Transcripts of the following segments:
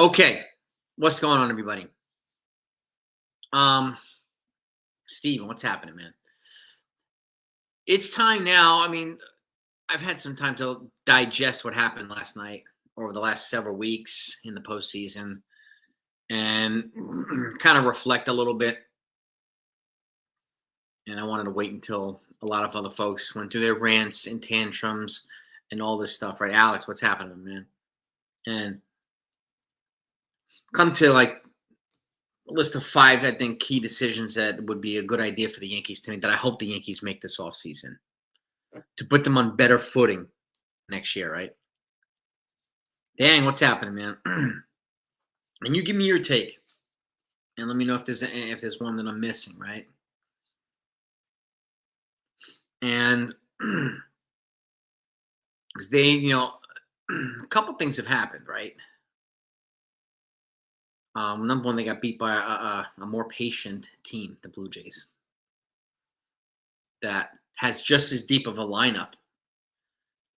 Okay, what's going on, everybody? Steven, what's happening, man? It's time now. I mean, I've had some time to digest what happened last night over the last several weeks in the postseason and kind of reflect a little bit. And I wanted to wait until a lot of other folks went through their rants and tantrums and all this stuff, right? Alex, what's happening, man? And come to like a list of 5, I think, key decisions that would be a good idea for the Yankees to make that I hope the Yankees make this offseason to put them on better footing next year, right? Dang, what's happening, man? And you give me your take, and let me know if there's one that I'm missing, right? And because a couple things have happened, right? Number one, they got beat by a more patient team, the Blue Jays, that has just as deep of a lineup,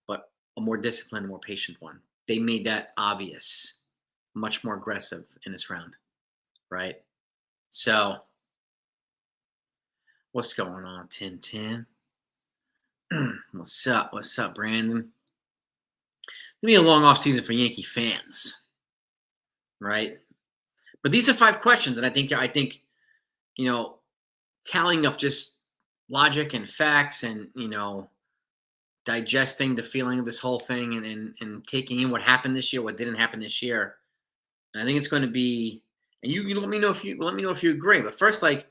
but a more disciplined, more patient one. They made that obvious, much more aggressive in this round, right? So, what's going on, Tin? What's up? What's up, Brandon? It's gonna be a long off season for Yankee fans, right? But these are 5 questions, and I think tallying up just logic and facts, and digesting the feeling of this whole thing, and taking in what happened this year, what didn't happen this year. And I think it's going to be. And you let me know if you agree. But first, I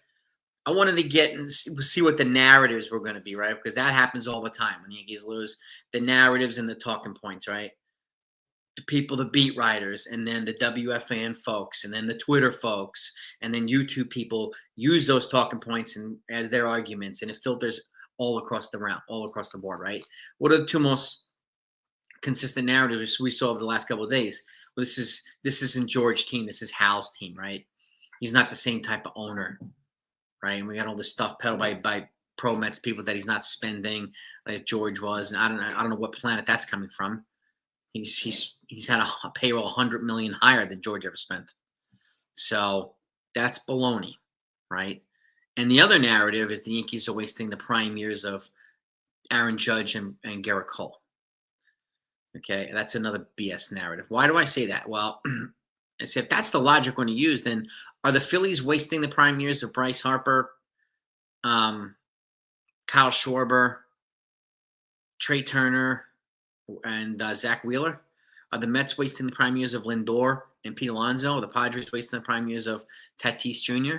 wanted to get and see what the narratives were going to be, right? Because that happens all the time when Yankees lose. The narratives and the talking points, right? The people, the beat writers, and then the WFAN folks, and then the Twitter folks, and then YouTube people use those talking points as their arguments, and it filters all across the board, right? What are the 2 most consistent narratives we saw over the last couple of days? Well, this isn't George's team. This is Hal's team, right? He's not the same type of owner, right? And we got all this stuff peddled by pro Mets people that he's not spending like George was, and I don't know what planet that's coming from. He's had a payroll 100 million higher than George ever spent. So that's baloney, right? And the other narrative is the Yankees are wasting the prime years of Aaron Judge and Garrett Cole. Okay, that's another BS narrative. Why do I say that? Well, I say if that's the logic we're going to use, then are the Phillies wasting the prime years of Bryce Harper, Kyle Schwarber, Trey Turner, and Zach Wheeler? Are the Mets wasting the prime years of Lindor and Pete Alonso? Are the Padres wasting the prime years of Tatis Jr.?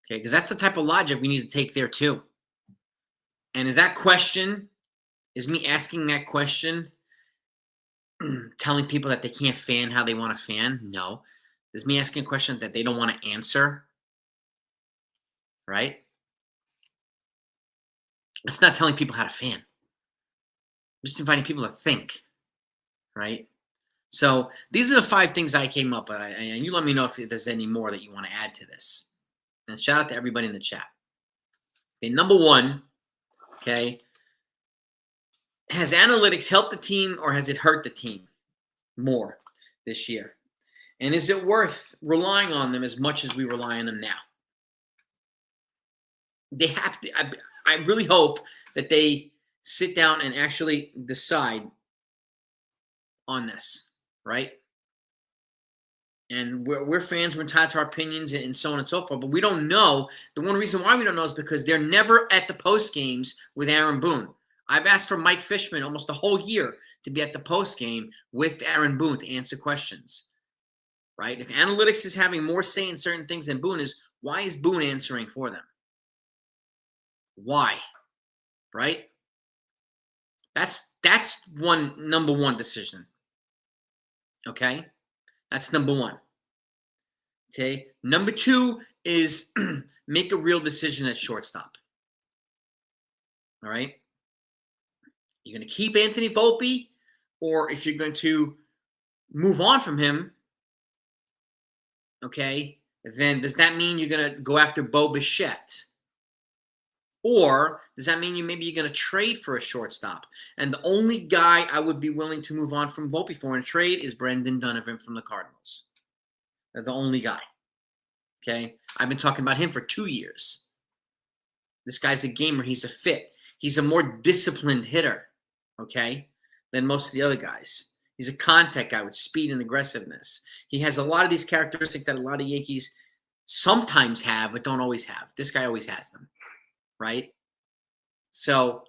Okay, because that's the type of logic we need to take there too. And is me asking that question telling people that they can't fan how they want to fan? No. Is me asking a question that they don't want to answer? Right? It's not telling people how to fan. I'm just inviting people to think, right? So these are the 5 things I came up with, and you let me know if there's any more that you want to add to this. And shout out to everybody in the chat. Okay, number 1, okay, has analytics helped the team or has it hurt the team more this year? And is it worth relying on them as much as we rely on them now? They have to. I really hope that they sit down and actually decide on this, right? And we're fans, we're entitled to our opinions and so on and so forth, but we don't know. The one reason why we don't know is because they're never at the post games with Aaron Boone. I've asked for Mike Fishman almost the whole year to be at the post game with Aaron Boone to answer questions, right? If analytics is having more say in certain things than Boone is, why is Boone answering for them? Why? Right? That's number 1 decision. Okay? That's number 1. Okay? Number 2 is make a real decision at shortstop. All right? You're going to keep Anthony Volpe, or if you're going to move on from him, okay, then does that mean you're going to go after Bo Bichette? Or does that mean maybe you're going to trade for a shortstop? And the only guy I would be willing to move on from Volpe for in trade is Brendan Donovan from the Cardinals. They're the only guy. Okay? I've been talking about him for 2 years. This guy's a gamer. He's a fit. He's a more disciplined hitter, okay, than most of the other guys. He's a contact guy with speed and aggressiveness. He has a lot of these characteristics that a lot of Yankees sometimes have but don't always have. This guy always has them, right? So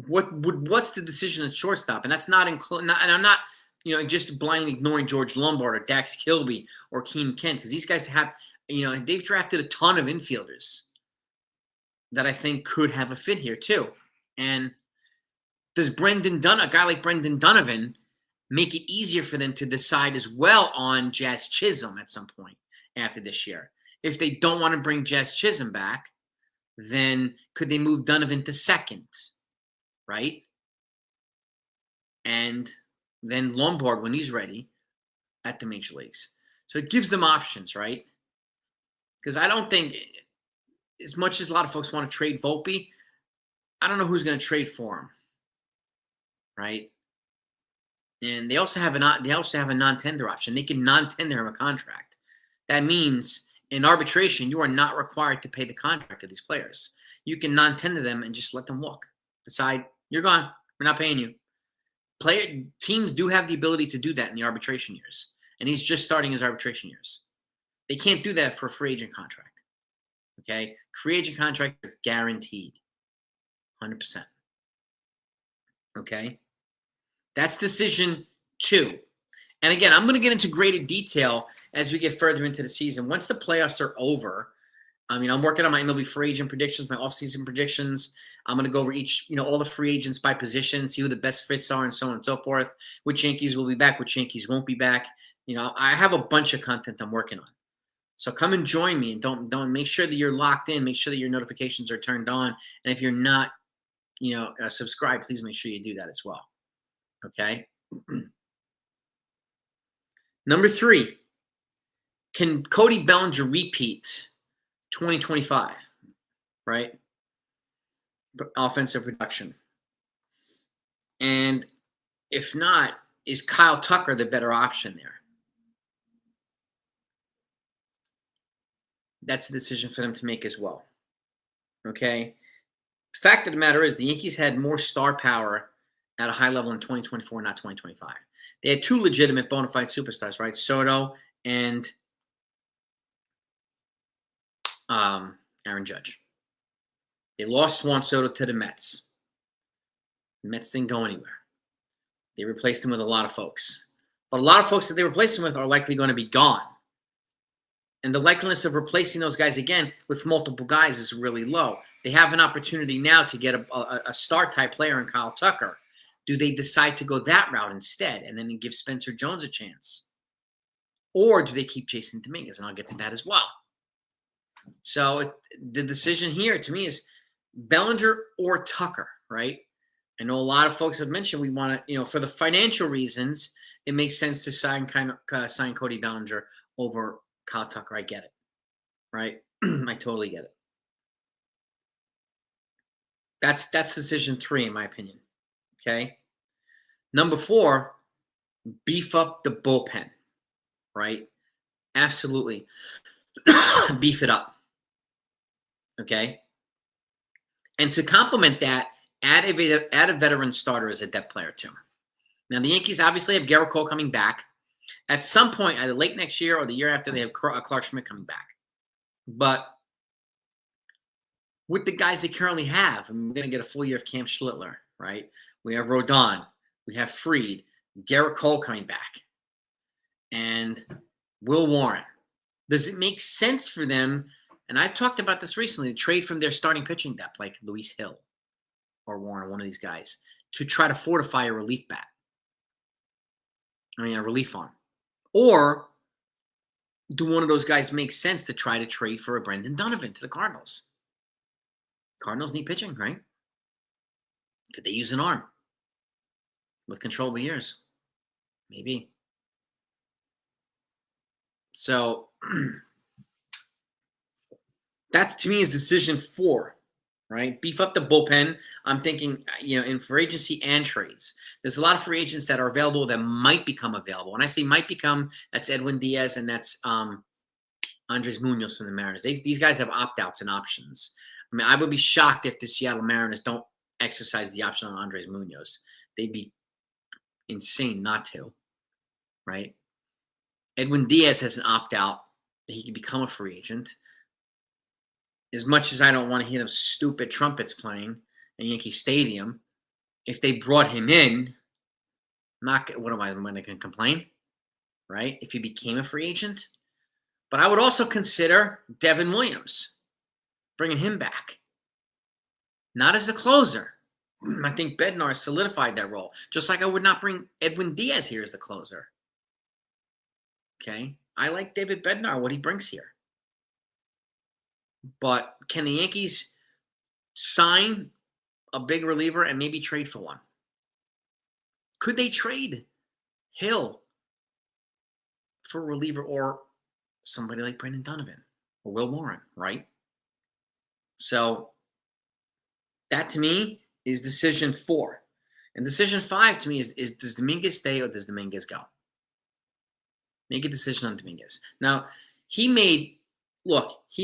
what's the decision at shortstop? And that's not and I'm not just blindly ignoring George Lombard or Dax Kilby or Keen Kent, because these guys have they've drafted a ton of infielders that I think could have a fit here too. And does a guy like Brendan Donovan, make it easier for them to decide as well on Jazz Chisholm at some point after this year? If they don't want to bring Jazz Chisholm back, then could they move Donovan to second, right? And then Lombard when he's ready at the major leagues. So it gives them options, right? Because I don't think, as much as a lot of folks want to trade Volpe, I don't know who's going to trade for him, right? And they also have a non-tender option. They can non-tender him a contract. That means in arbitration, you are not required to pay the contract of these players. You can non-tender them and just let them walk. Decide, you're gone. We're not paying you. Teams do have the ability to do that in the arbitration years. And he's just starting his arbitration years. They can't do that for a free agent contract. Okay? Free agent contracts are guaranteed. 100%. Okay? That's decision 2. And again, I'm going to get into greater detail as we get further into the season. Once the playoffs are over, I'm working on my MLB free agent predictions, my offseason predictions. I'm going to go over all the free agents by position, see who the best fits are, and so on and so forth. Which Yankees will be back, which Yankees won't be back. I have a bunch of content I'm working on. So come and join me, and don't make sure that you're locked in. Make sure that your notifications are turned on. And if you're not, subscribed, please make sure you do that as well. Okay. Number 3, can Cody Bellinger repeat 2025? Right? Offensive production. And if not, is Kyle Tucker the better option there? That's a decision for them to make as well. Okay? Fact of the matter is the Yankees had more star power at a high level in 2024, not 2025. They had 2 legitimate bona fide superstars, right? Soto and Aaron Judge. They lost Juan Soto to the Mets. The Mets didn't go anywhere. They replaced him with a lot of folks. But a lot of folks that they replaced him with are likely going to be gone. And the likeliness of replacing those guys again with multiple guys is really low. They have an opportunity now to get a star-type player in Kyle Tucker. Do they decide to go that route instead and then give Spencer Jones a chance? Or do they keep Jason Dominguez? And I'll get to that as well. So the decision here to me is Bellinger or Tucker, right? I know a lot of folks have mentioned we want to, for the financial reasons, it makes sense to sign Cody Bellinger over Kyle Tucker. I get it, right? I totally get it. That's decision 3 in my opinion. Okay. Number 4, beef up the bullpen, right? Absolutely. Beef it up. Okay. And to complement that, add a veteran starter as a depth player too. Now the Yankees obviously have Garrett Cole coming back. At some point, either late next year or the year after, they have Clark Schmidt coming back. But with the guys they currently have, we're going to get a full year of Cam Schlittler, right? We have Rodon. We have Fried. Garrett Cole coming back. And Will Warren. Does it make sense for them, and I've talked about this recently, to trade from their starting pitching depth, like Luis Hill or Warren, one of these guys, to try to fortify a relief bat? A relief arm. Or do one of those guys make sense to try to trade for a Brendan Donovan to the Cardinals? Cardinals need pitching, right? Could they use an arm with controllable years? Maybe. So That's to me is decision 4, right? Beef up the bullpen. I'm thinking, in free agency and trades. There's a lot of free agents that are available that might become available. When I say might become, that's Edwin Diaz and that's Andres Munoz from the Mariners. These guys have opt-outs and options. I mean, I would be shocked if the Seattle Mariners don't exercise the option on Andres Munoz. They'd be insane not to, right? Edwin Diaz has an opt-out that he can become a free agent. As much as I don't want to hear them stupid trumpets playing in Yankee Stadium, if they brought him in, what am I going to complain, right? If he became a free agent. But I would also consider Devin Williams, bringing him back. Not as the closer. I think Bednar solidified that role. Just like I would not bring Edwin Diaz here as the closer. Okay? I like David Bednar, what he brings here. But can the Yankees sign a big reliever and maybe trade for one? Could they trade Hill for a reliever or somebody like Brendan Donovan or Will Warren, right? So that to me is decision 4. And decision 5 to me is does Dominguez stay or does Dominguez go? Make a decision on Dominguez. Now, he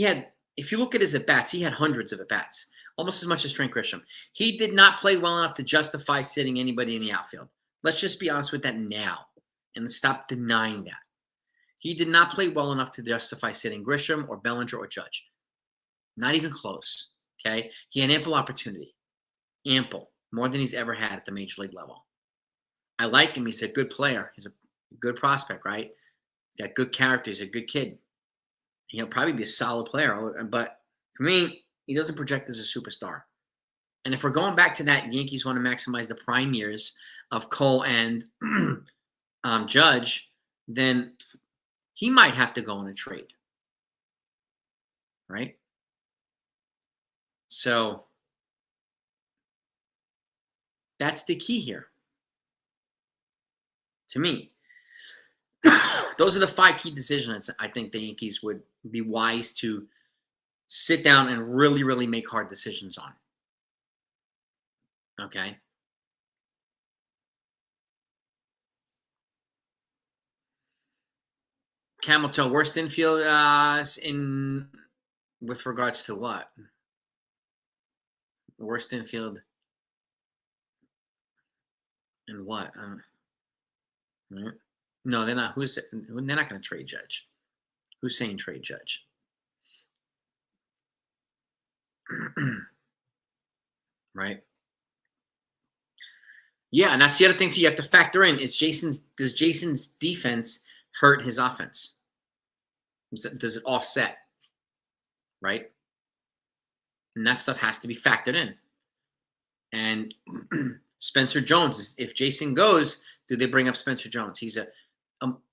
had, if you look at his at-bats, he had hundreds of at-bats, almost as much as Trent Grisham. He did not play well enough to justify sitting anybody in the outfield. Let's just be honest with that now and stop denying that. He did not play well enough to justify sitting Grisham or Bellinger or Judge. Not even close, okay? He had ample opportunity. Ample. More than he's ever had at the major league level. I like him. He's a good player. He's a good prospect, right? He's got good character. He's a good kid. He'll probably be a solid player. But for me, he doesn't project as a superstar. And if we're going back to that, Yankees want to maximize the prime years of Cole and Judge, then he might have to go in a trade. Right? So that's the key here. To me. Those are the 5 key decisions I think the Yankees would be wise to sit down and really, really make hard decisions on. Okay? Camel toe, worst infield with regards to what? Worst infield in what? Right? No, they're not. They're not going to trade Judge. Who's saying trade Judge? Right? Yeah, and that's the other thing too. You have to factor in is does Jason's defense hurt his offense? Does it offset? Right? And that stuff has to be factored in. And Spencer Jones, if Jason goes, do they bring up Spencer Jones? He's a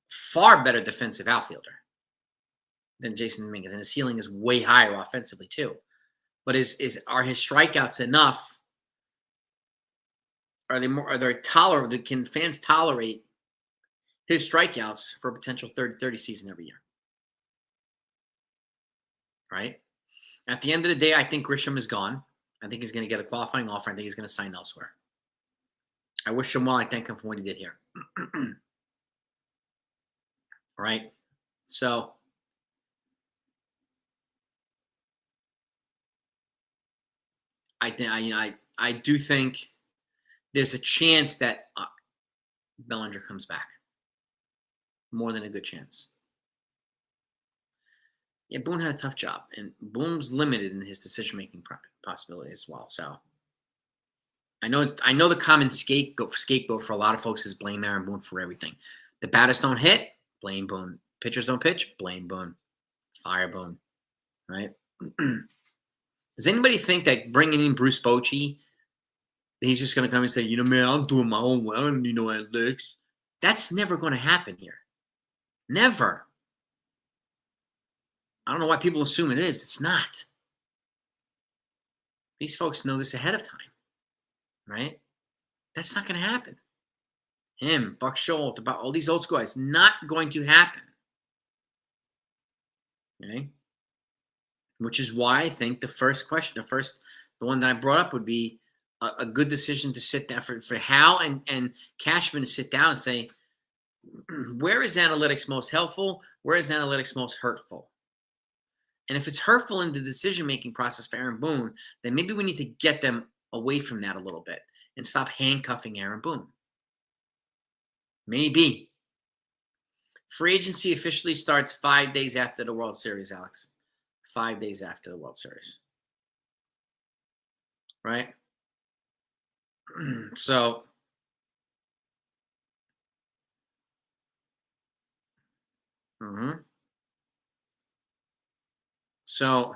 far better defensive outfielder than Jason Dominguez, and his ceiling is way higher offensively too. But are his strikeouts enough? Are they tolerable? Can fans tolerate his strikeouts for a potential 30-30 season every year? Right? At the end of the day, I think Grisham is gone. I think he's going to get a qualifying offer. I think he's going to sign elsewhere. I wish him well. I thank him for what he did here. Right? So I do think there's a chance that Bellinger comes back. More than a good chance. Yeah, Boone had a tough job, and Boone's limited in his decision-making possibility as well. So I know the common scapegoat for a lot of folks is blame Aaron Boone for everything. The batters don't hit, blame Boone. Pitchers don't pitch, blame Boone. Fire Boone, right? Does anybody think that bringing in Bruce Bochy, he's just going to come and say, man, I'm doing my own way. I don't need no analytics. That's never going to happen here. Never. I don't know why people assume it is. It's not. These folks know this ahead of time, right? That's not going to happen. Him, Buck Schultz, about all these old school guys, not going to happen. Okay? which is why I think the first question, the one that I brought up would be a good decision to sit down for Hal and Cashman to sit down and say, where is analytics most helpful? Where is analytics most hurtful? And if it's hurtful in the decision-making process for Aaron Boone, then maybe we need to get them away from that a little bit and stop handcuffing Aaron Boone. Maybe. Free agency officially starts 5 days after the World Series, Alex. 5 days after the World Series. Right? So, So,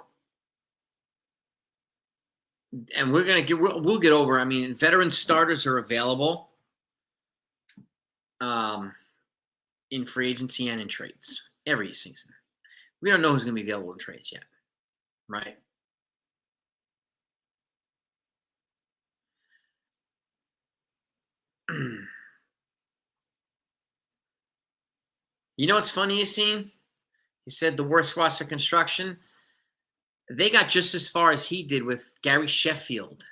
and we'll get over. I mean, veteran starters are available in free agency and in trades every season. We don't know who's going to be available in trades yet, right? You know what's funny, Yassine? He said the worst roster construction. They got just as far as he did with Gary Sheffield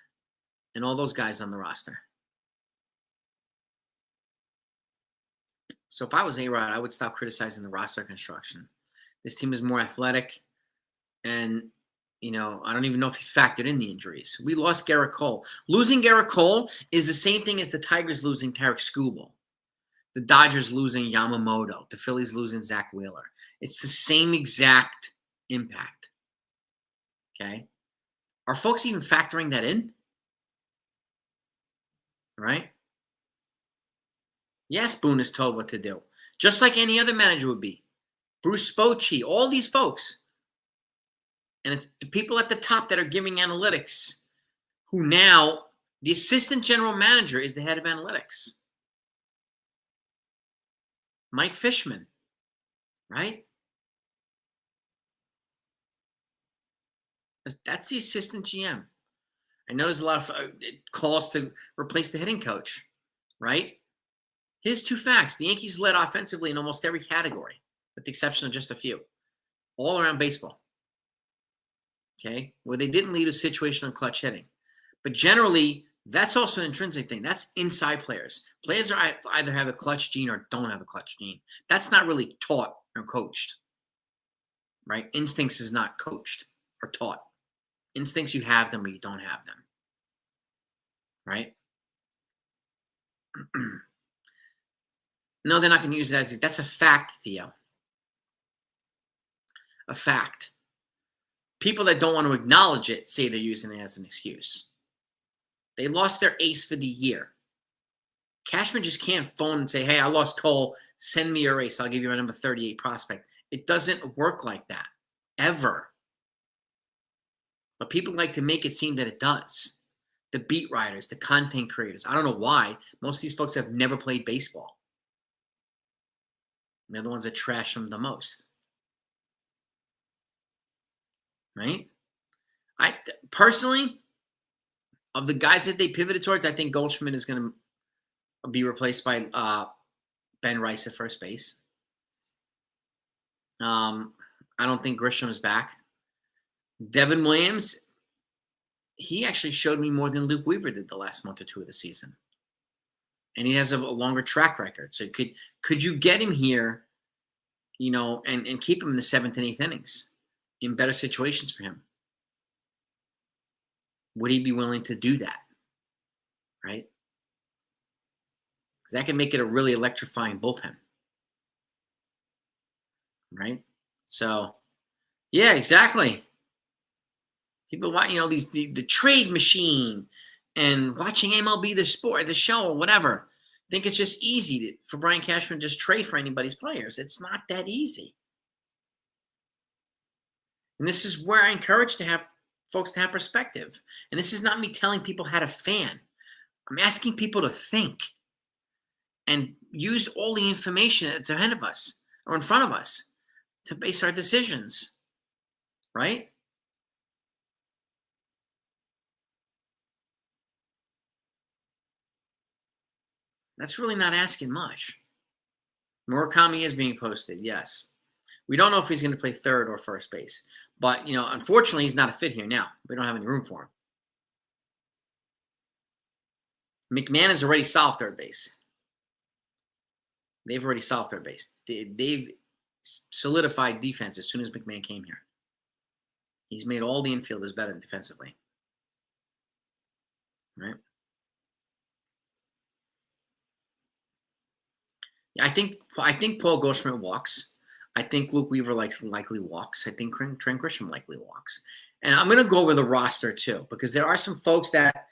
and all those guys on the roster. So if I was A-Rod, I would stop criticizing the roster construction. This team is more athletic, and I don't even know if he factored in the injuries. We lost Garrett Cole. Losing Garrett Cole is the same thing as the Tigers losing Tarek Skubal, the Dodgers losing Yamamoto, the Phillies losing Zach Wheeler. It's the same exact impact. Okay? Are folks even factoring that in? Right? Yes, Boone is told what to do, just like any other manager would be. Bruce Bochy, all these folks. And it's the people at the top that are giving analytics, who now, the assistant general manager is the head of analytics. Mike Fishman, right? That's the assistant GM. I know there's a lot of calls to replace the hitting coach, right? Here's two facts. The Yankees led offensively in almost every category, with the exception of just a few, all around baseball. Okay? Where they didn't lead a situational clutch hitting. But generally, that's also an intrinsic thing. That's inside players. Players are either have a clutch gene or don't have a clutch gene. That's not really taught or coached, right? Instincts is not coached or taught. Instincts, you have them or you don't have them, right? No, they're not going to use that as that's a fact, Theo. A fact. People that don't want to acknowledge it say they're using it as an excuse. They lost their ace for the year. Cashman just can't phone and say, hey, I lost Cole. Send me your ace. I'll give you my number 38 prospect. It doesn't work like that, ever. But people like to make it seem that it does. The beat writers, the content creators. I don't know why. Most of these folks have never played baseball. And they're the ones that trash them the most. Right? I personally, of the guys that they pivoted towards, I think Goldschmidt is going to be replaced by Ben Rice at first base. I don't think Grisham is back. Devin Williams, he actually showed me more than Luke Weaver did the last month or two of the season. And he has a longer track record. So could you get him here, and keep him in the 7th and 8th innings in better situations for him? Would he be willing to do that? Right? Because that can make it a really electrifying bullpen. Right? So, yeah, exactly. People want, the trade machine and watching MLB the show, or whatever. Think it's just easy for Brian Cashman to just trade for anybody's players. It's not that easy. And this is where I encourage folks to have perspective. And this is not me telling people how to fan. I'm asking people to think and use all the information that's ahead of us or in front of us to base our decisions, right? That's really not asking much. Murakami is being posted, yes. We don't know if he's going to play third or first base. But, unfortunately, he's not a fit here now. We don't have any room for him. McMahon is already solved third base. They've already solved third base. They've solidified defense as soon as McMahon came here. He's made all the infielders better defensively. Right? Yeah, I think Paul Goldschmidt walks. I think Luke Weaver likely walks. I think Trent Grisham likely walks. And I'm going to go over the roster too, because there are some folks that,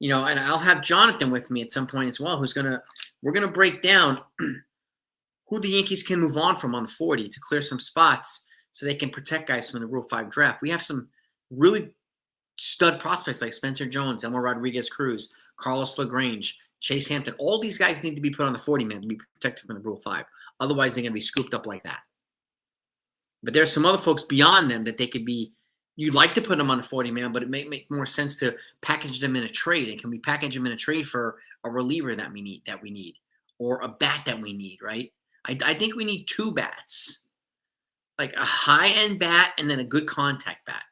and I'll have Jonathan with me at some point as well, we're going to break down who the Yankees can move on from on the 40 to clear some spots so they can protect guys from the Rule 5 draft. We have some really stud prospects like Spencer Jones, Elmer Rodriguez-Cruz, Carlos LaGrange, Chase Hampton. All these guys need to be put on the 40-man to be protected from the Rule 5. Otherwise, they're going to be scooped up like that. But there's some other folks beyond them that they could be – you'd like to put them on a 40-man, but it may make more sense to package them in a trade. And can we package them in a trade for a reliever that we need, or a bat that we need, right? I think we need 2 bats, like a high-end bat and then a good contact bat,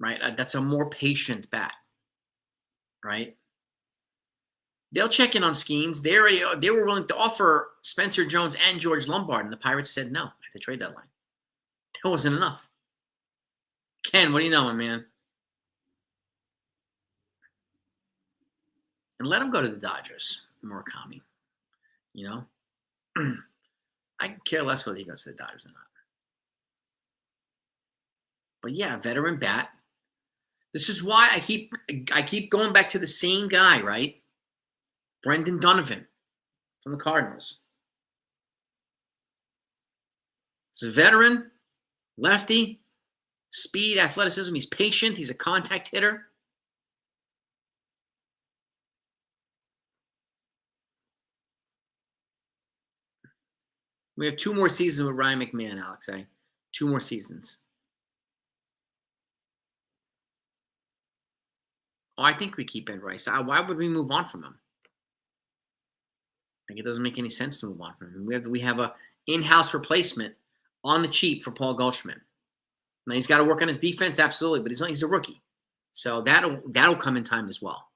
right? That's a more patient bat, right? They'll check in on Skeens. They were willing to offer Spencer Jones and George Lombard, and the Pirates said no at the trade deadline. That wasn't enough. Ken, what do you know, my man? And let him go to the Dodgers, Murakami. I care less whether he goes to the Dodgers or not. But yeah, veteran bat. This is why I keep going back to the same guy, right? Brendan Donovan from the Cardinals. He's a veteran, lefty, speed, athleticism. He's patient. He's a contact hitter. We have 2 more seasons with Ryan McMahon, Alex. 2 more seasons. Oh, I think we keep Ed Rice. Why would we move on from him? Like, it doesn't make any sense to move on from him. We have a in-house replacement on the cheap for Paul Goldschmidt. Now he's got to work on his defense, absolutely, but he's a rookie, so that'll come in time as well.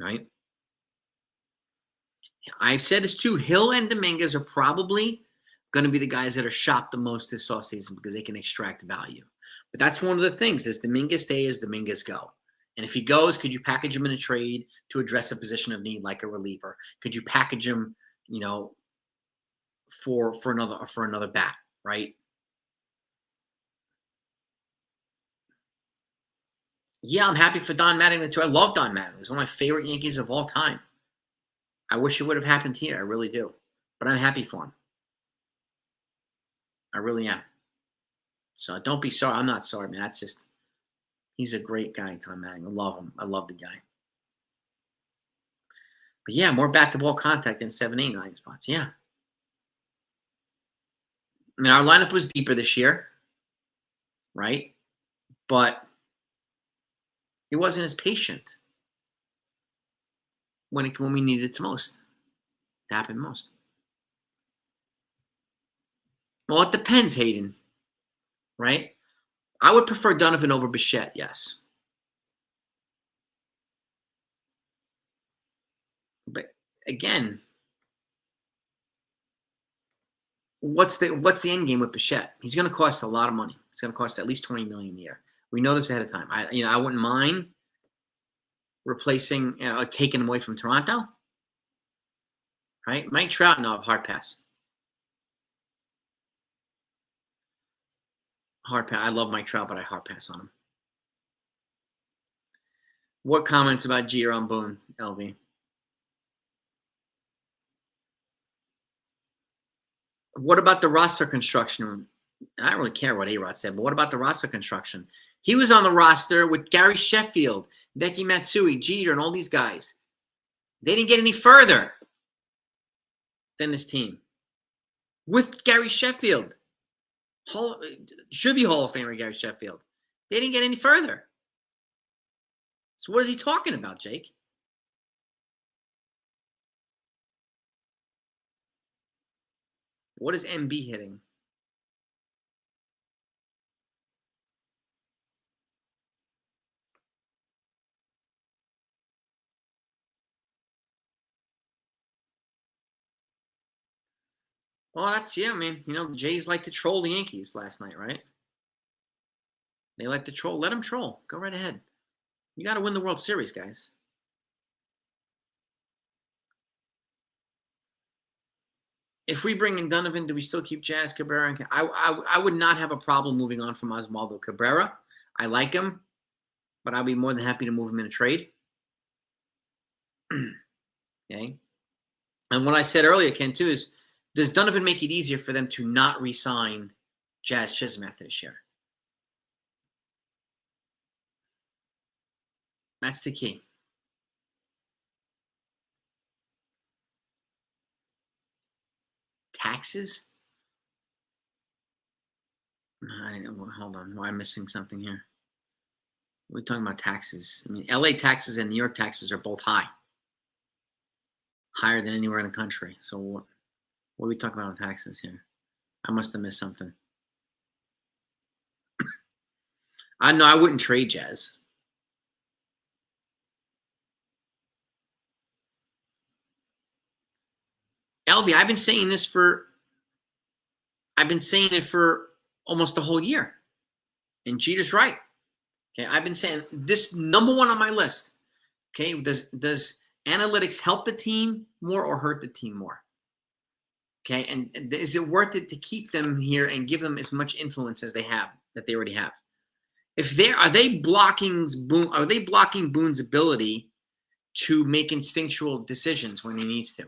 Right? I've said this too. Hill and Dominguez are probably going to be the guys that are shopped the most this offseason because they can extract value. But that's one of the things: is Dominguez stay, is Dominguez go? And if he goes, could you package him in a trade to address a position of need like a reliever? Could you package him, for another bat, right? Yeah, I'm happy for Don Mattingly too. I love Don Mattingly. He's one of my favorite Yankees of all time. I wish it would have happened here. I really do. But I'm happy for him. I really am. So don't be sorry. I'm not sorry, man. That's just, he's a great guy, Don Mattingly. I love him. I love the guy. But yeah, more bat-to-ball contact than 7, 8, 9 spots. Yeah. I mean, our lineup was deeper this year, right? But it wasn't as patient when we needed it most. To happen most. Well, it depends, Hayden. Right? I would prefer Donovan over Bichette, yes. But again, what's the end game with Bichette? He's going to cost a lot of money. It's going to cost at least $20 million a year. We know this ahead of time. I wouldn't mind replacing, taking him away from Toronto. Right? Mike Trout, no, hard pass. Hard pass. I love Mike Trout, but I hard pass on him. What comments about Jeter on Boone, LV? What about the roster construction? I don't really care what A-Rod said, but what about the roster construction? He was on the roster with Gary Sheffield, Deki Matsui, Jeter, and all these guys. They didn't get any further than this team. With Gary Sheffield. Should be Hall of Famer Gary Sheffield. They didn't get any further. So what is he talking about, Jake? What is MB hitting? Well, I mean, the Jays like to troll the Yankees last night, right? They like to troll. Let them troll. Go right ahead. You got to win the World Series, guys. If we bring in Donovan, do we still keep Jazz, Cabrera? I would not have a problem moving on from Oswaldo Cabrera. I like him, but I'll be more than happy to move him in a trade. Okay. And what I said earlier, Ken, too, is does Donovan make it easier for them to not re-sign Jazz Chisholm after this year? That's the key. Taxes? Hold on. Why am I missing something here? We're talking about taxes. I mean, LA taxes and New York taxes are both higher than anywhere in the country. So what are we talking about on taxes here? I must have missed something. I know I wouldn't trade Jazz. LV, I've been saying it for almost a whole year. And Jeter's right. Okay, I've been saying this number one on my list. Okay, does analytics help the team more or hurt the team more? Okay, and is it worth it to keep them here and give them as much influence as they already have? Are they blocking Boone's ability to make instinctual decisions when he needs to?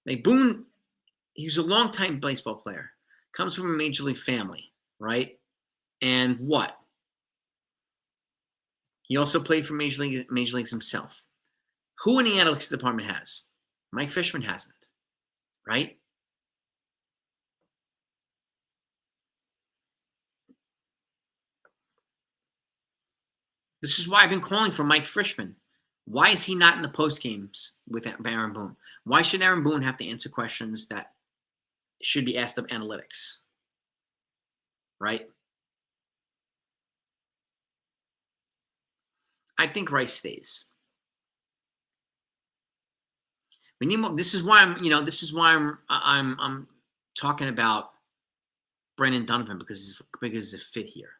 Like Boone, he was a longtime baseball player, comes from a major league family, right? And what? He also played for major leagues himself. Who in the analytics department has? Mike Fishman hasn't, right? This is why I've been calling for Mike Fishman. Why is he not in the post games with Aaron Boone? Why should Aaron Boone have to answer questions that should be asked of analytics? Right? I think Rice stays. We need more. This is why I'm talking about Brendan Donovan because it's a fit here.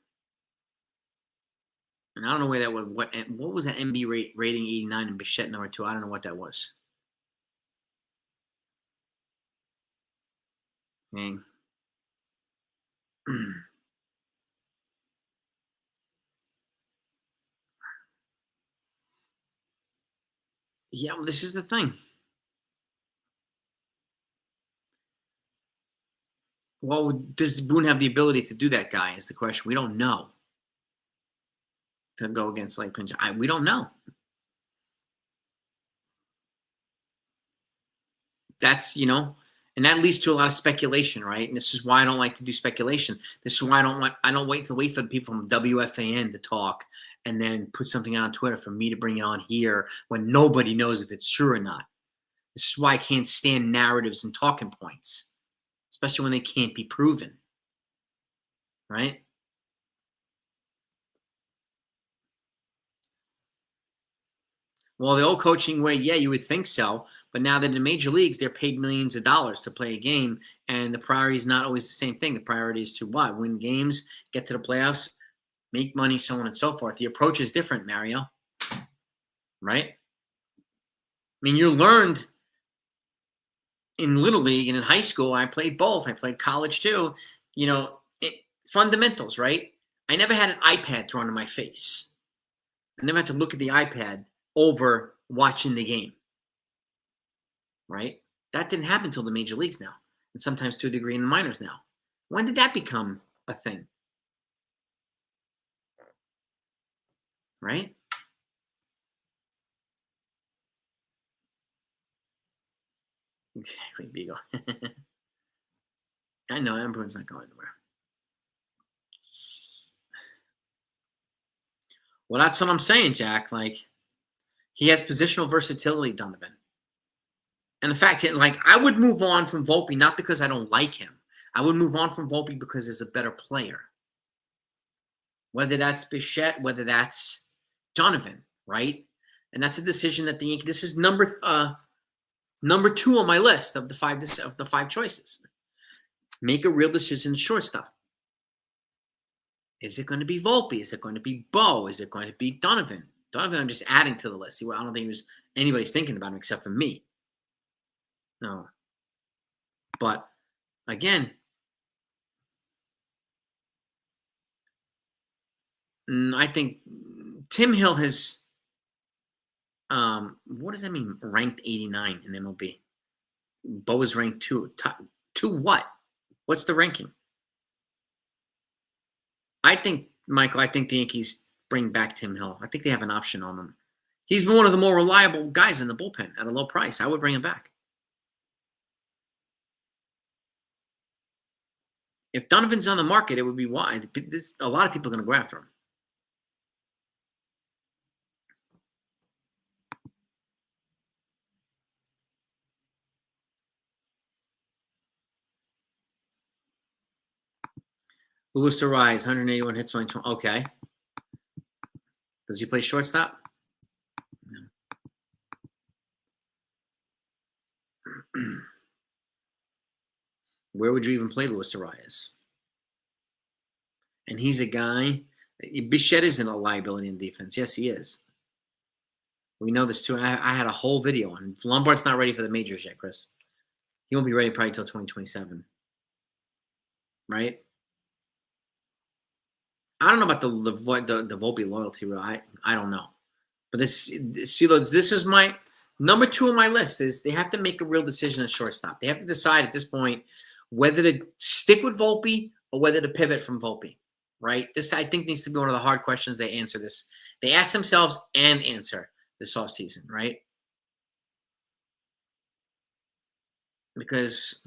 And I don't know where that was. What was that MB rating 89 and Bichette number 2? I don't know what that was. Okay. Yeah, well, this is the thing. Well, does Boone have the ability to do that, guy? Is the question. We don't know. To go against Lake Pinch. We don't know. That's, and that leads to a lot of speculation, right? And this is why I don't like to do speculation. This is why I don't wait for people from WFAN to talk and then put something out on Twitter for me to bring it on here when nobody knows if it's true or not. This is why I can't stand narratives and talking points, especially when they can't be proven, right? Well, the old coaching way, yeah, you would think so. But now that in the major leagues, they're paid millions of dollars to play a game, and the priority is not always the same thing. The priority is to what? Win games, get to the playoffs, make money, so on and so forth. The approach is different, Mario. Right? I mean, you learned in Little League and in high school, I played both. I played college too. Fundamentals, right? I never had an iPad thrown in my face. I never had to look at the iPad over watching the game, right? That didn't happen until the major leagues now, and sometimes to a degree in the minors now. When did that become a thing? Right? Exactly, Beagle. I know Ambrose's not going anywhere. Well, that's what I'm saying, Jack. Like, he has positional versatility, Donovan. And the fact that, like, I would move on from Volpe not because I don't like him. I would move on from Volpe because he's a better player. Whether that's Bichette, whether that's Donovan, right? And that's a decision that the Yankees. This is number Number 2 on my list of the five choices. Make a real decision at shortstop. Is it going to be Volpe? Is it going to be Bo? Is it going to be Donovan? Donovan, I'm just adding to the list. I don't think anybody's thinking about him except for me. No. But again, I think Tim Hill has, what does that mean? Ranked 89 in MLB. Bo is ranked 2. To what? What's the ranking? I think, Michael, the Yankees bring back Tim Hill. I think they have an option on him. He's been one of the more reliable guys in the bullpen at a low price. I would bring him back. If Donovan's on the market, it would be why. A lot of people are going to go after him. Luis Ariz, 181 hits, 2020. Okay. Does he play shortstop? No. Where would you even play Luis Ariz? And he's a guy. Bichette isn't a liability in defense. Yes, he is. We know this too. I had a whole video on Lombard's not ready for the majors yet, Chris. He won't be ready probably until 2027. Right? I don't know about the Volpe loyalty rule. I don't know. But this is my number 2 on my list. Is they have to make a real decision at shortstop. They have to decide at this point whether to stick with Volpe or whether to pivot from Volpe. Right? This, I think, needs to be one of the hard questions they answer this. They ask themselves and answer this offseason, right? Because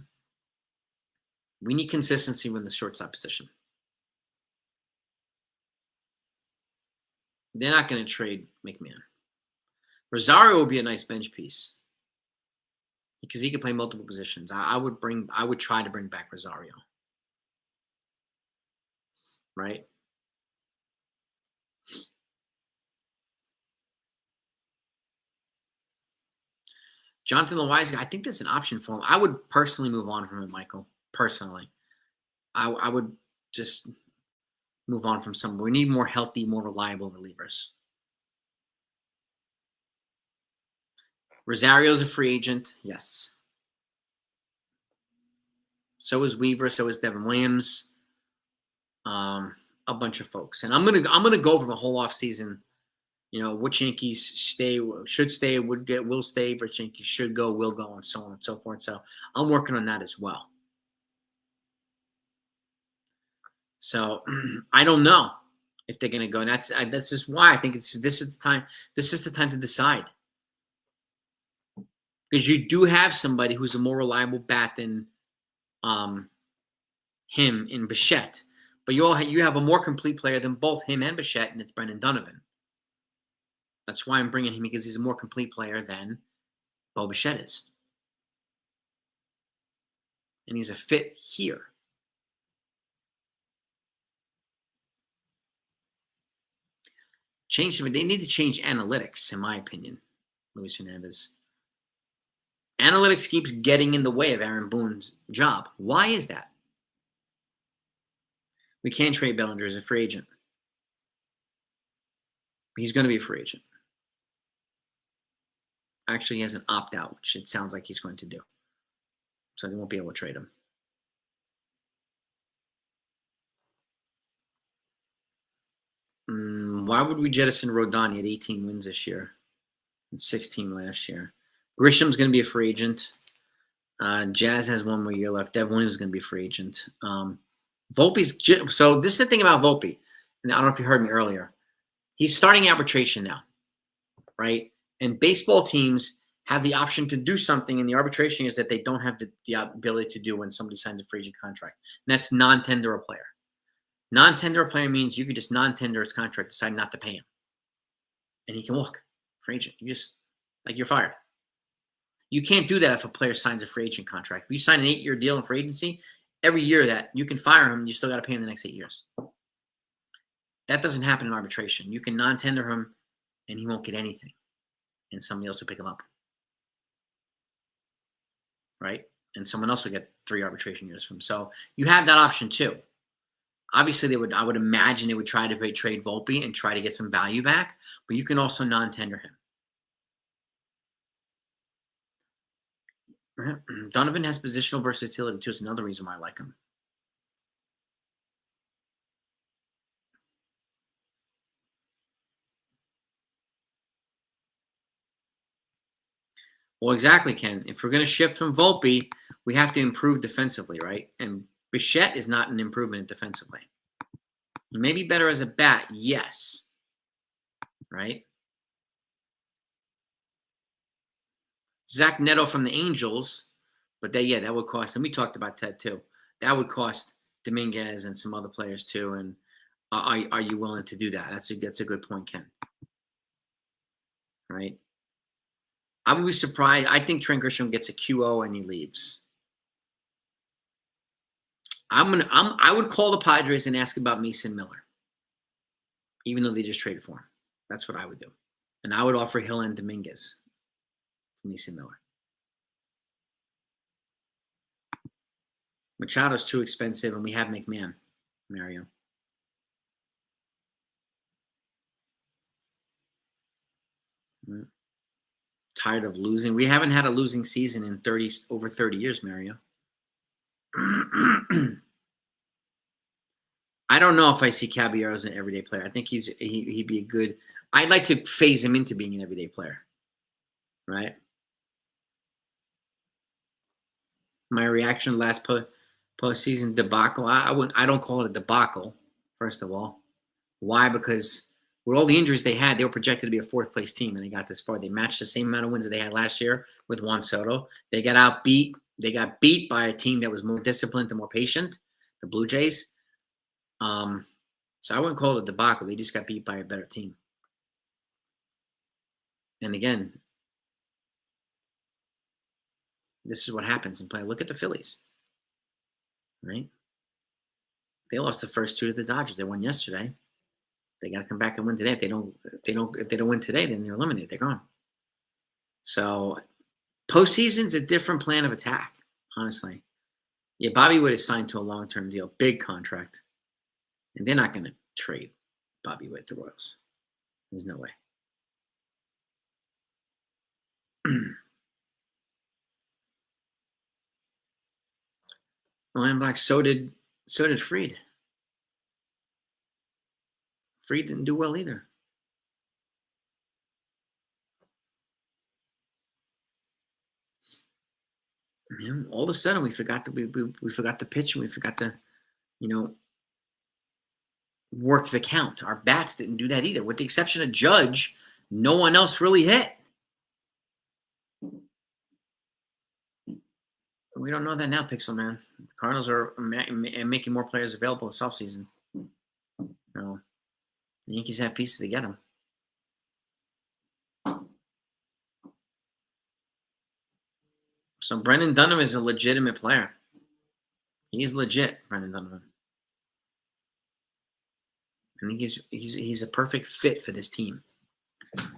we need consistency with the shortstop position. They're not going to trade McMahon. Rosario would be a nice bench piece because he could play multiple positions. I would try to bring back Rosario. Right? Jonathan Loaiza, I think there's an option for him. I would personally move on from him, Michael. Personally. I would just move on from some. We need more healthy, more reliable relievers. Rosario's a free agent. Yes. So is Weaver. So is Devin Williams. A bunch of folks. And I'm gonna go from a whole offseason, which Yankees should stay, will stay, which Yankees should go, will go, and so on and so forth. So I'm working on that as well. So I don't know if they're going to go. And that's just why I think this is the time. This is the time to decide, because you do have somebody who's a more reliable bat than him in Bichette, but you have a more complete player than both him and Bichette, and it's Brendan Donovan. That's why I'm bringing him, because he's a more complete player than Bo Bichette is, and he's a fit here. They need to change analytics, in my opinion, Luis Hernandez. Analytics keeps getting in the way of Aaron Boone's job. Why is that? We can't trade Bellinger as a free agent. He's going to be a free agent. Actually, he has an opt-out, which it sounds like he's going to do. So they won't be able to trade him. Why would we jettison Rodon? He had 18 wins this year and 16 last year. Grisham's going to be a free agent. Jazz has one more year left. Devin Williams is going to be a free agent. Volpe's so this is the thing about Volpe, and I don't know if you heard me earlier. He's starting arbitration now, right? And baseball teams have the option to do something in the arbitration is that they don't have the ability to do when somebody signs a free agent contract. And that's non-tender a player. Non-tender a player means you could just non-tender his contract, decide not to pay him, and he can walk. Free agent. You're fired. You can't do that if a player signs a free agent contract. If you sign an 8-year deal in free agency, every year that you can fire him, you still got to pay him the next 8 years. That doesn't happen in arbitration. You can non-tender him, and he won't get anything, and somebody else will pick him up. right? And someone else will get 3 arbitration years from. So you have that option too. Obviously, I would imagine they would try to trade Volpe and try to get some value back, but you can also non-tender him. Donovan has positional versatility too. It's another reason why I like him. Well, exactly, Ken. If we're going to shift from Volpe, we have to improve defensively, right? And Bichette is not an improvement defensively. He may be better as a bat, yes. Right? Zach Neto from the Angels, but that would cost. And we talked about that too. That would cost Dominguez and some other players too. And are you willing to do that? That's a good point, Ken. Right? I would be surprised. I think Trent Grisham gets a QO and he leaves. I would call the Padres and ask about Mason Miller, even though they just traded for him. That's what I would do, and I would offer Hill and Dominguez for Mason Miller. Machado's too expensive, and we have McMahon, Mario. Tired of losing. We haven't had a losing season in over 30 years, Mario. I don't know if I see Caballero as an everyday player. I think he'd be a good. I'd like to phase him into being an everyday player, right? My reaction last postseason debacle. I don't call it a debacle. First of all, why? Because with all the injuries they had, they were projected to be a 4th place team, and they got this far. They matched the same amount of wins that they had last year with Juan Soto. They got outbeat. They got beat by a team that was more disciplined and more patient, the Blue Jays. So I wouldn't call it a debacle. They just got beat by a better team. And again, this is what happens in play. Look at the Phillies, right? They lost the first 2 to the Dodgers. They won yesterday. They got to come back and win today. If they don't win today, then they're eliminated. They're gone. So postseason's a different plan of attack, honestly. Yeah, Bobby Witt is signed to a long-term deal, big contract. And they're not going to trade Bobby Witt to Royals. There's no way. Lion Black, so did Fried. Fried didn't do well either. Man, all of a sudden we forgot that we forgot to pitch and we forgot to, work the count. Our bats didn't do that either. With the exception of Judge, no one else really hit. We don't know that now, Pixel Man. The Cardinals are making more players available this offseason. The Yankees have pieces to get them. So Brendan Donovan is a legitimate player. He's legit, Brendan Donovan. I think he's a perfect fit for this team.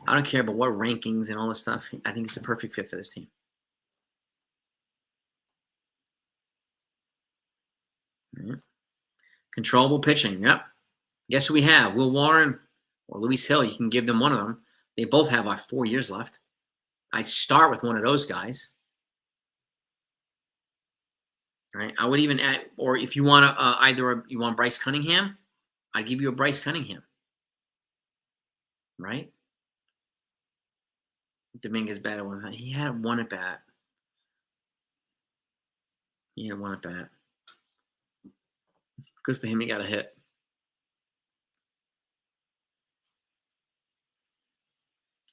I don't care about what rankings and all this stuff. I think he's a perfect fit for this team. Yeah. Controllable pitching. Yep. Guess who we have? Will Warren or Luis Hill. You can give them one of them. They both have 4 years left. I start with one of those guys. Right. I would even add, or if you want to you want Bryce Cunningham, I'd give you a Bryce Cunningham. Right? Dominguez batted one. He had one at bat. Good for him. He got a hit.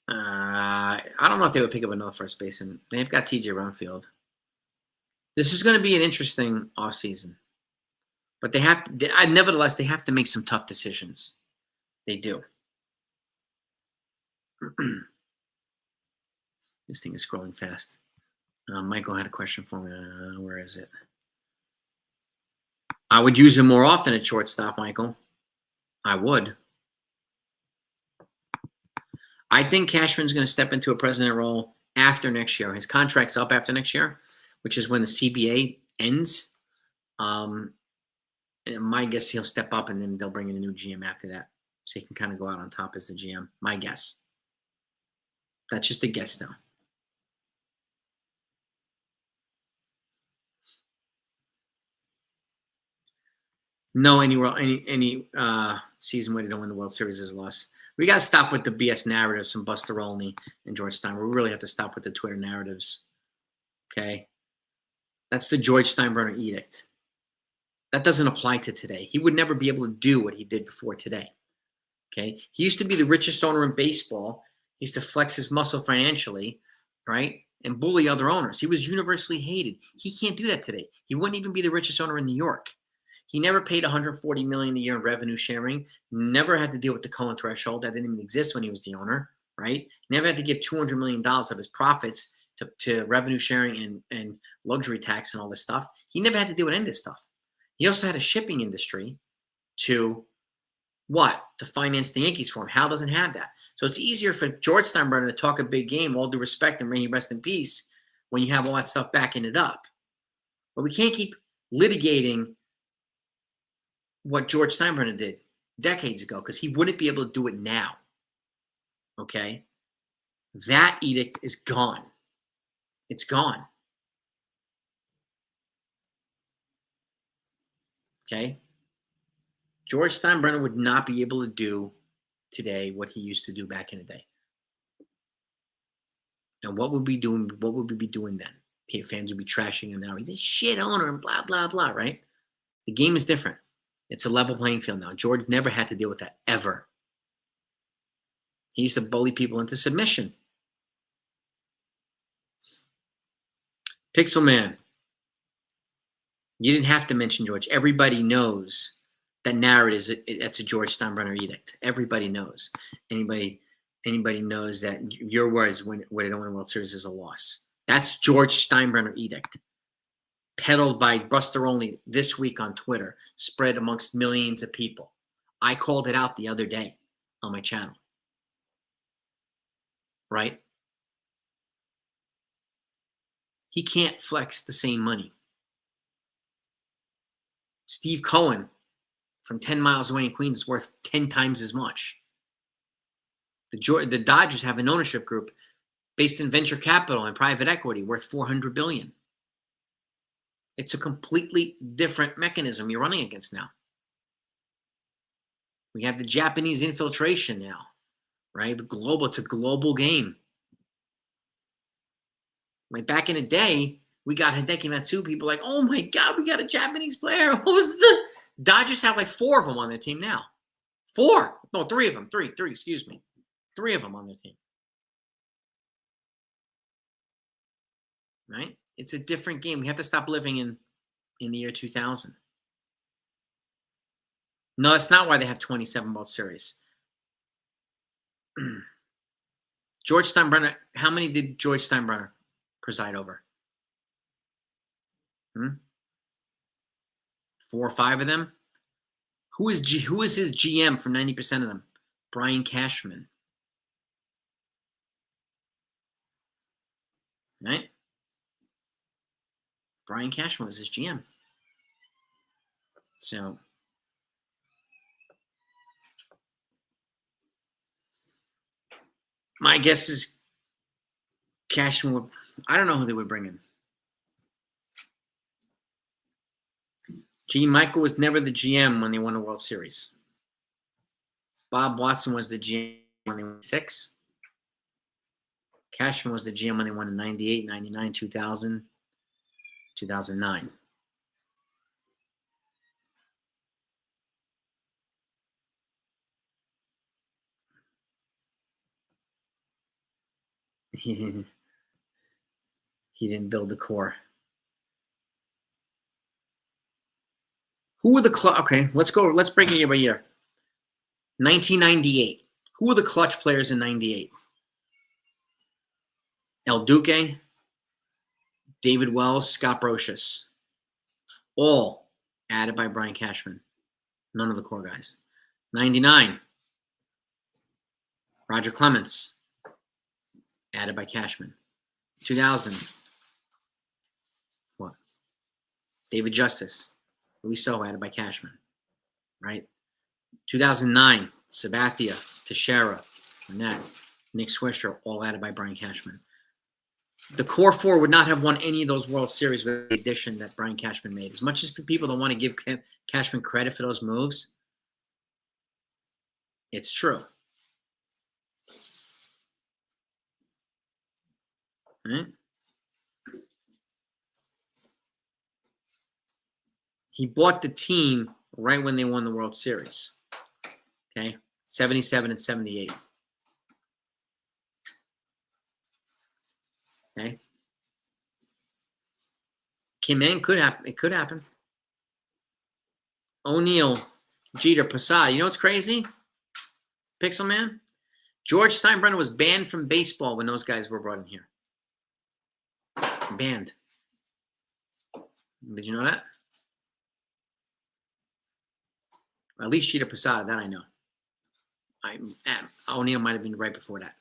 I don't know if they would pick up another first baseman. They've got TJ Rumfield. This is going to be an interesting offseason. But nevertheless, they have to make some tough decisions. They do. This thing is scrolling fast. Michael had a question for me. Where is it? I would use him more often at shortstop, Michael. I would. I think Cashman's going to step into a president role after next year. His contract's up after next year. which is when the CBA ends. And my guess, he'll step up, and then they'll bring in a new GM after that, so he can kind of go out on top as the GM. My guess. That's just a guess, though. No, any season where they don't win the World Series is a loss. We got to stop with the BS narratives from Buster Olney and George Steinbrenner. We really have to stop with the Twitter narratives. Okay? That's the George Steinbrenner edict. That doesn't apply to today. He would never be able to do what he did before today. Okay? He used to be the richest owner in baseball. He used to flex his muscle financially, right? And bully other owners. He was universally hated. He can't do that today. He wouldn't even be the richest owner in New York. He never paid $140 million a year in revenue sharing. Never had to deal with the Cohen threshold. That didn't even exist when he was the owner, right? Never had to give $200 million of his profits to revenue sharing and luxury tax and all this stuff. He never had to deal with any of this stuff. He also had a shipping industry to what? To finance the Yankees for him. Hal doesn't have that. So it's easier for George Steinbrenner to talk a big game, all due respect, and may he rest in peace, when you have all that stuff backing it up. But we can't keep litigating what George Steinbrenner did decades ago, because he wouldn't be able to do it now. Okay? That edict is gone. It's gone. Okay? George Steinbrenner would not be able to do today what he used to do back in the day. And what would we be doing? What would we be doing then? Fans would be trashing him now. He's a shit owner and blah, blah, blah, right? The game is different. It's a level playing field now. George never had to deal with that, ever. He used to bully people into submission. Pixel Man. You didn't have to mention George. Everybody knows that narrative that's a George Steinbrenner edict. Everybody knows. Anybody knows that your words when they don't win a World Series is a loss. That's George Steinbrenner edict. Peddled by Buster Olney this week on Twitter, spread amongst millions of people. I called it out the other day on my channel. Right? He can't flex the same money. Steve Cohen from 10 miles away in Queens is worth 10 times as much. The Dodgers have an ownership group based in venture capital and private equity worth $400 billion. It's a completely different mechanism you're running against now. We have the Japanese infiltration now, right? It's a global game. Like back in the day, we got Hideki Matsui. People like, oh my God, we got a Japanese player. Dodgers have like 4 of them on their team now. 4. No, 3 of them. 3, excuse me. 3 of them on their team. Right? It's a different game. We have to stop living in the year 2000. No, that's not why they have 27 World Series. George Steinbrenner, how many did George Steinbrenner preside over? 4 or 5 of them? Who is his GM for 90% of them? Brian Cashman. Right? Brian Cashman was his GM. So my guess is Cashman would, I don't know who they would bring in. Gene Michael was never the GM when they won a World Series. Bob Watson was the GM when they won 6. Cashman was the GM when they won in 98, 99, 2000, 2009. He didn't build the core. Who were the okay, let's go. Let's break it year by year. 1998. Who were the clutch players in 98? El Duque, David Wells, Scott Brocious. All added by Brian Cashman. None of the core guys. 99. Roger Clemens. Added by Cashman. 2000. David Justice, Luis Soho added by Cashman, right? 2009, Sabathia, Teixeira, Annette, Nick Swisher, all added by Brian Cashman. The core four would not have won any of those World Series with the addition that Brian Cashman made. As much as people don't want to give Cashman credit for those moves, it's true. Right? He bought the team right when they won the World Series. Okay? 77 and 78. Okay? Kim in could happen. It could happen. O'Neill, Jeter, Posada. You know what's crazy? Pixel Man? George Steinbrenner was banned from baseball when those guys were brought in here. Banned. Did you know that? At least Jeter, Posada, that I know. O'Neill might have been right before that.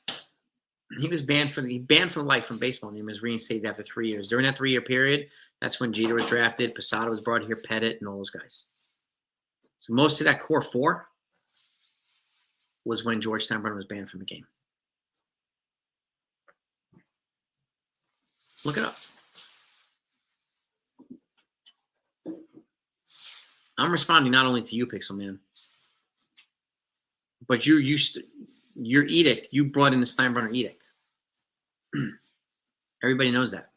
He was banned for life from baseball, and he was reinstated after 3 years. During that 3-year period, that's when Jeter was drafted, Posada was brought here, Pettit, and all those guys. So most of that core four was when George Steinbrenner was banned from the game. Look it up. I'm responding not only to you, Pixel Man, but your edict. You brought in the Steinbrenner edict. Everybody knows that.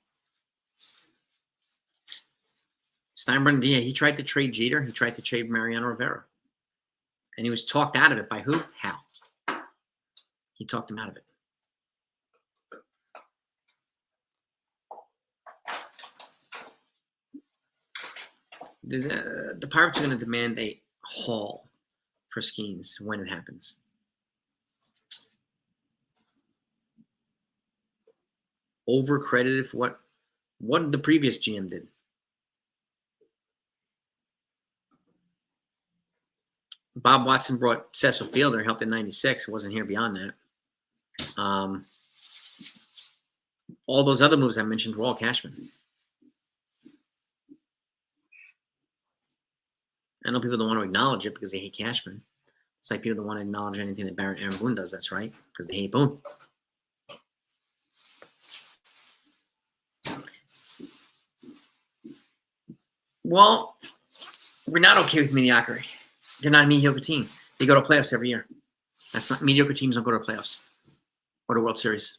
Steinbrenner, yeah, he tried to trade Jeter. He tried to trade Mariano Rivera. And he was talked out of it by who? Hal. He talked him out of it. The Pirates are going to demand a haul for Skeens when it happens. Overcredited for what the previous GM did. Bob Watson brought Cecil Fielder, helped in '96. Wasn't here beyond that. All those other moves I mentioned were all Cashman. I know people don't want to acknowledge it because they hate Cashman. It's like people don't want to acknowledge anything that Aaron Boone does. That's right, because they hate Boone. Well, we're not okay with mediocrity. They're not a mediocre team. They go to playoffs every year. That's not mediocre teams don't go to playoffs or the World Series.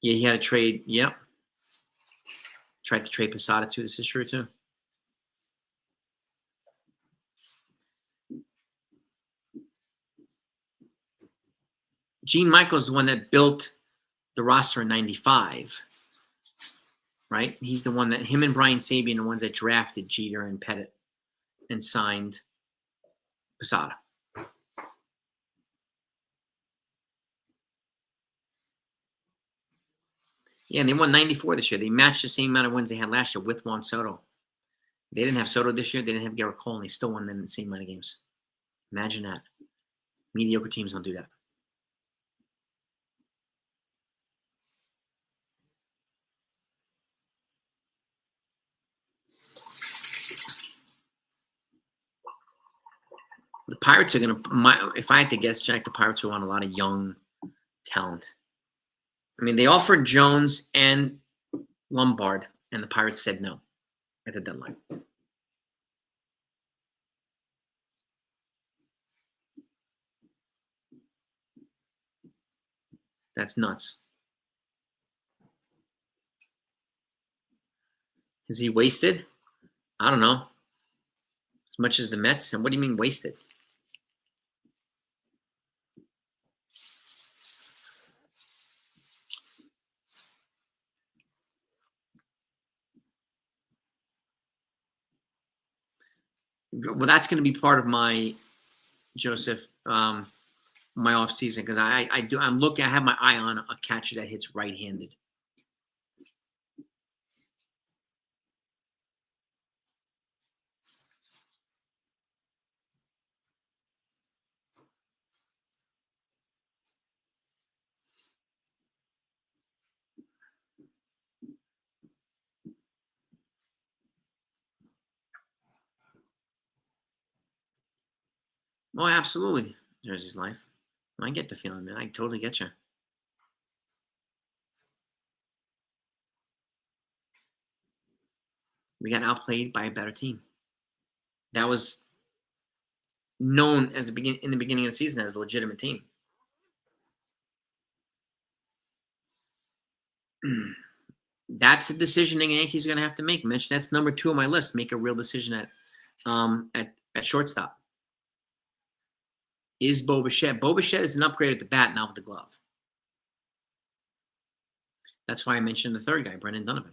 Yeah, he had a trade. Yep. Tried to trade Posada too. This is true too. Gene Michael's the one that built the roster in '95. Right? He's the one that him and Brian Sabian, the ones that drafted Jeter and Pettit and signed Posada. Yeah, and they won 94 this year. They matched the same amount of wins they had last year with Juan Soto. They didn't have Soto this year. They didn't have Garrett Cole, and they still won them the same amount of games. Imagine that. Mediocre teams don't do that. The Pirates are going to, if I had to guess, Jack, the Pirates will want a lot of young talent. I mean, they offered Jones and Lombard, and the Pirates said no at the deadline. That's nuts. Is he wasted? I don't know. As much as the Mets? And what do you mean wasted? Well, that's going to be part of my, Joseph, my off season because I have my eye on a catcher that hits right-handed. Oh, absolutely. Jersey's life. I get the feeling, man. I totally get you. We got outplayed by a better team. That was known as in the beginning of the season as a legitimate team. That's a decision the Yankees are going to have to make, Mitch. That's number 2 on my list. Make a real decision at shortstop. Is Bo Bichette? Bo Bichette is an upgrade at the bat, not with the glove. That's why I mentioned the third guy, Brendan Donovan,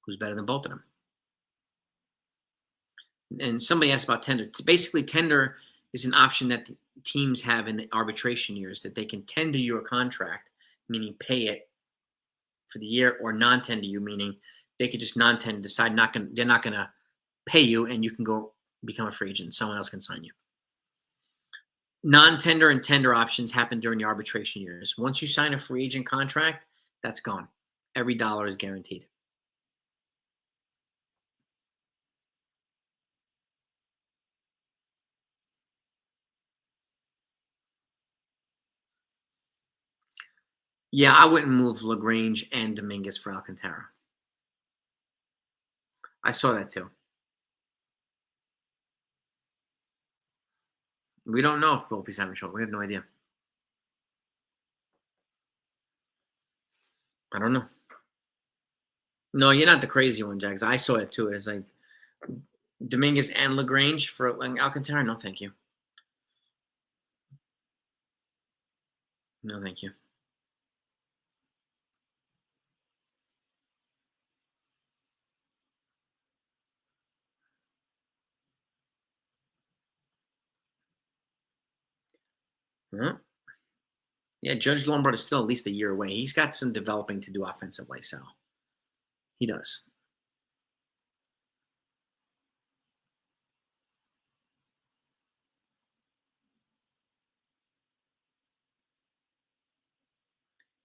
who's better than both of them. And somebody asked about tender. Basically, tender is an option that the teams have in the arbitration years, that they can tender you a contract, meaning pay it for the year, or non-tender you, meaning they could just non-tender, decide they're not gonna pay you, and you can go become a free agent. Someone else can sign you. Non-tender and tender options happen during the arbitration years. Once you sign a free agent contract, that's gone. Every dollar is guaranteed. Yeah, I wouldn't move LaGrange and Dominguez for Alcantara. I saw that too. We don't know if both these having trouble. We have no idea. I don't know. No, you're not the crazy one, Jags. I saw it too. It's like Dominguez and LaGrange for Alcantara. No, thank you. No, thank you. Huh? Yeah, Judge Lombard is still at least a year away. He's got some developing to do offensively, so he does.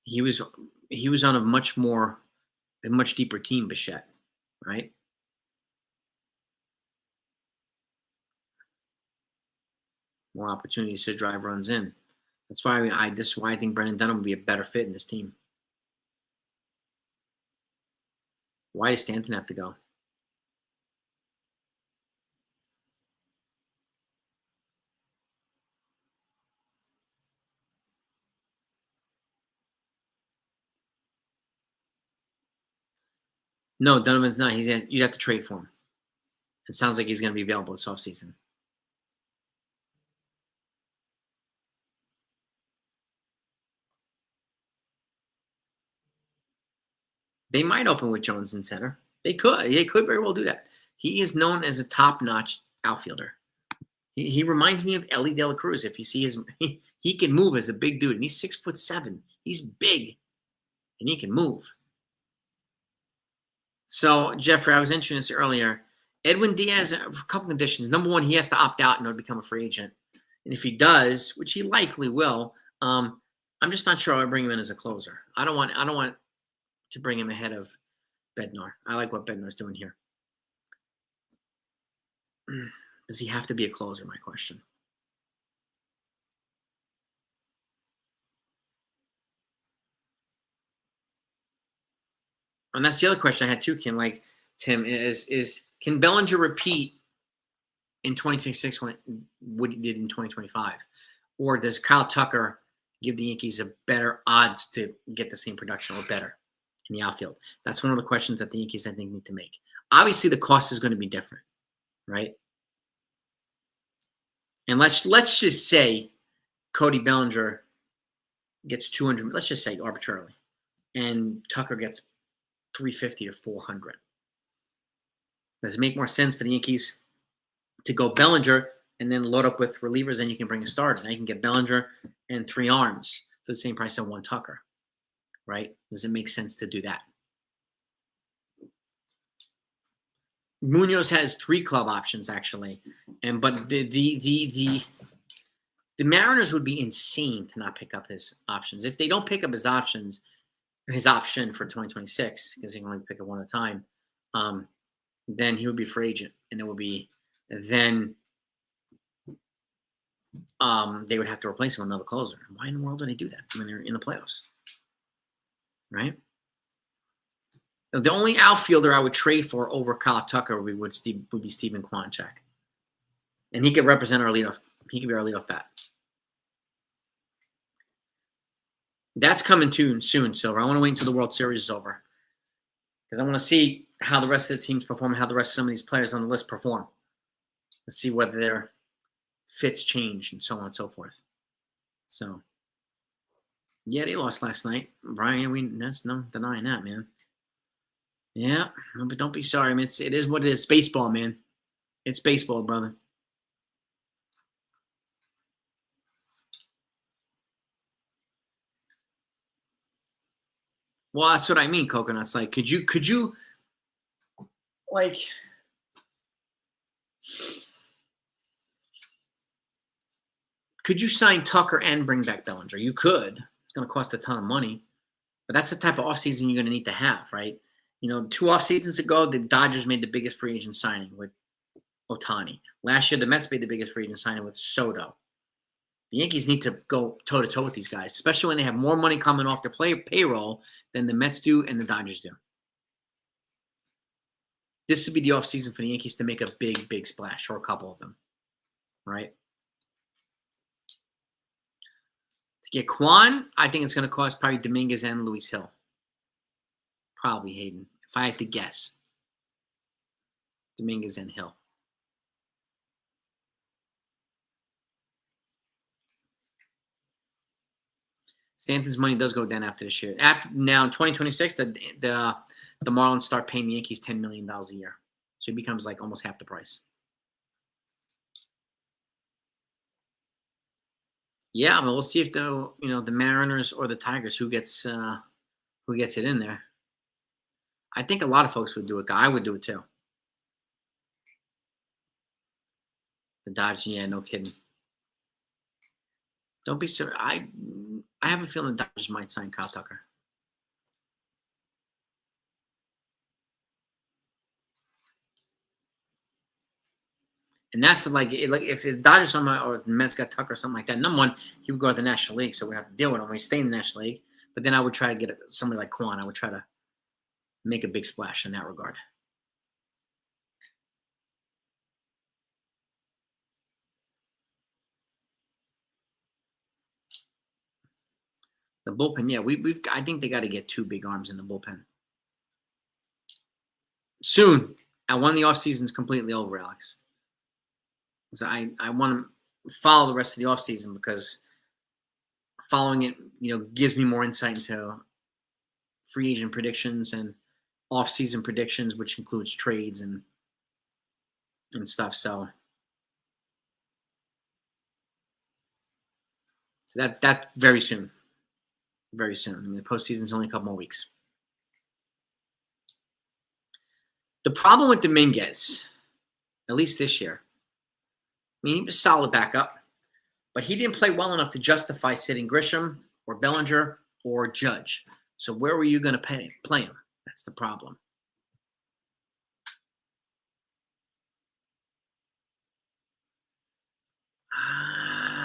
He was he was on a much deeper team, Bichette, right? More opportunities to drive runs in. That's why this is why I think Brendan Dunham would be a better fit in this team. Why does Stanton have to go? No, Donovan's not. You'd have to trade for him. It sounds like he's going to be available this offseason. They might open with Jones in center. They could. They could very well do that. He is known as a top-notch outfielder. He reminds me of Ellie De La Cruz. If you see he can move as a big dude, and he's 6'7". He's big, and he can move. So, Jeffrey, I was mentioning this earlier. Edwin Diaz, a couple conditions. Number one, he has to opt out in order to become a free agent. And if he does, which he likely will, I'm just not sure I would bring him in as a closer. I don't want to bring him ahead of Bednar. I like what Bednar's doing here. Does he have to be a closer? My question. And that's the other question I had too, Kim. Like Tim is can Bellinger repeat in 2026 what he did in 2025, or does Kyle Tucker give the Yankees a better odds to get the same production or better in the outfield? That's one of the questions that the Yankees I think need to make. Obviously, the cost is going to be different, right? And let's just say Cody Bellinger gets 200. Let's just say arbitrarily, and Tucker gets 350 to 400. Does it make more sense for the Yankees to go Bellinger and then load up with relievers? Then you can bring a starter. Now you can get Bellinger and 3 arms for the same price as 1 Tucker, right? Does it make sense to do that? Munoz has 3 club options actually, but the Mariners would be insane to not pick up his options. If they don't pick up his option for 2026, because he can only pick it one at a time, then he would be free agent, and it would be then they would have to replace him with another closer. Why in the world do they do that when they're in the playoffs? Right? The only outfielder I would trade for over Kyle Tucker would be Steven Kwanchak. And he could represent our leadoff. He could be our leadoff bat. That's coming soon, Silver. I want to wait until the World Series is over. Because I want to see how the rest of the teams perform, how the rest of some of these players on the list perform. Let's see whether their fits change and so on and so forth. So, yeah, they lost last night. Brian, that's no denying that, man. Yeah, but don't be sorry, man. It is what it is. Baseball, man. It's baseball, brother. Well, that's what I mean, Coconuts. Like, could you, like, could you sign Tucker and bring back Bellinger? You could. It's going to cost a ton of money. But that's the type of offseason you're going to need to have, right? 2 off seasons ago, the Dodgers made the biggest free agent signing with Ohtani. Last year, the Mets made the biggest free agent signing with Soto. The Yankees need to go toe-to-toe with these guys, especially when they have more money coming off their payroll than the Mets do and the Dodgers do. This would be the offseason for the Yankees to make a big, big splash, or a couple of them, right? To get Kwan, I think it's going to cost probably Dominguez and Luis Hill. Probably Hayden, if I had to guess. Dominguez and Hill. Stanton's money does go down after this year. After now in 2026, the Marlins start paying the Yankees $10 million a year, so it becomes like almost half the price. Yeah, but we'll see if the Mariners or the Tigers who gets it in there. I think a lot of folks would do it. I would do it too. The Dodgers, yeah, no kidding. Don't be so. I have a feeling the Dodgers might sign Kyle Tucker. And that's like if the Dodgers or the Mets got Tucker or something like that. Number one, he would go to the National League, so we have to deal with him. We stay in the National League, but then I would try to get somebody like Kwan. I would try to make a big splash in that regard. The bullpen, yeah, I think they got to get 2 big arms in the bullpen soon. One of the off season's completely over, Alex. So I want to follow the rest of the off season because following it, gives me more insight into free agent predictions and off season predictions, which includes trades and stuff. So that's very soon. Very soon. I mean, the postseason's only a couple more weeks. The problem with Dominguez, at least this year, I mean, he was a solid backup, but he didn't play well enough to justify sitting Grisham or Bellinger or Judge. So where were you going to play him? That's the problem.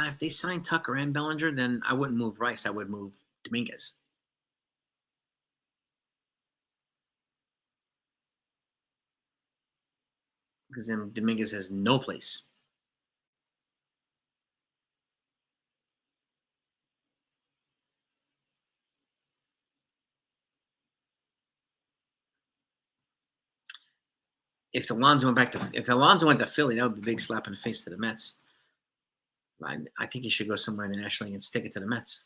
If they signed Tucker and Bellinger, then I wouldn't move Rice. I would move Dominguez. Because then Dominguez has no place. If Alonso went to Philly, that would be a big slap in the face to the Mets. I think he should go somewhere in the National League and stick it to the Mets.